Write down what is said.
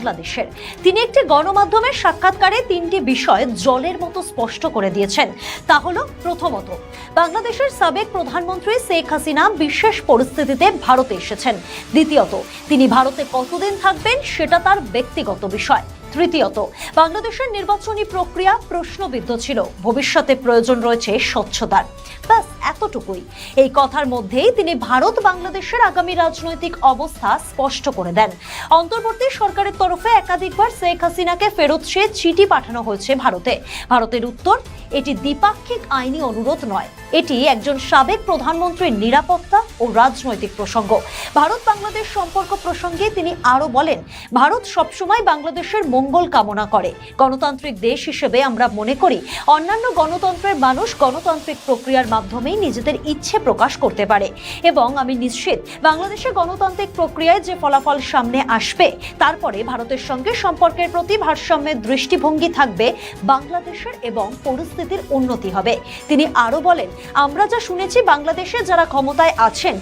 বাংলাদেশের। তিনি একটি গণমাধ্যমের সাক্ষাৎকারে তিনটি বিষয় জলের মতো স্পষ্ট করে দিয়েছেন। তা হলো, প্রথমত, বাংলাদেশের সাবেক প্রধানমন্ত্রী শেখ হাসিনা বিশেষ পরিস্থিতিতে ভারতে এসেছেন। দ্বিতীয়ত, তিনি ভারতে কতদিন থাকবেন সেটা তার ব্যক্তিগত বিষয়। তৃতীয়ত, বাংলাদেশের নির্বাচনী প্রক্রিয়া প্রশ্নবিদ্ধ ছিল, ভবিষ্যতে প্রয়োজন রয়েছে স্বচ্ছতার। ব্যাস এতটুকুই। এই কথার মধ্যেই তিনি ভারত বাংলাদেশের আগামী রাজনৈতিক অবস্থা স্পষ্ট করে দেন। অন্তর্বর্তী সরকারের তরফে একাধিকবার শেখ হাসিনাকে ফেরত চেয়ে চিঠি পাঠানো হয়েছে ভারতে। ভারতের উত্তর, এটি দ্বিপাক্ষিক আইনি অনুরোধ নয়, এটি একজন সাবেক প্রধানমন্ত্রীর নিরাপত্তা ও রাজনৈতিক প্রসঙ্গ। ভারত বাংলাদেশ সম্পর্ক প্রসঙ্গে তিনি আরো বলেন, ভারত সবসময় বাংলাদেশের মঙ্গল কামনা করে। গণতান্ত্রিক দেশ হিসেবে আমরা মনে করি অন্যান্য গণতন্ত্রের মানুষ গণতান্ত্রিক প্রক্রিয়ার মাধ্যমেই নিজেদের ইচ্ছে প্রকাশ করতে পারে, এবং আমি নিশ্চিত বাংলাদেশের গণতান্ত্রিক প্রক্রিয়ায় যে ফলাফল সামনে আসবে তারপরে ভারতের সঙ্গে সম্পর্কের প্রতি ভারসাম্যের দৃষ্টিভঙ্গি থাকবে, বাংলাদেশের এবং পরিস্থিতির উন্নতি হবে। তিনি আরো বলেন, আমরা যা শুনেছি বাংলাদেশে যারা ক্ষমতায় আছেন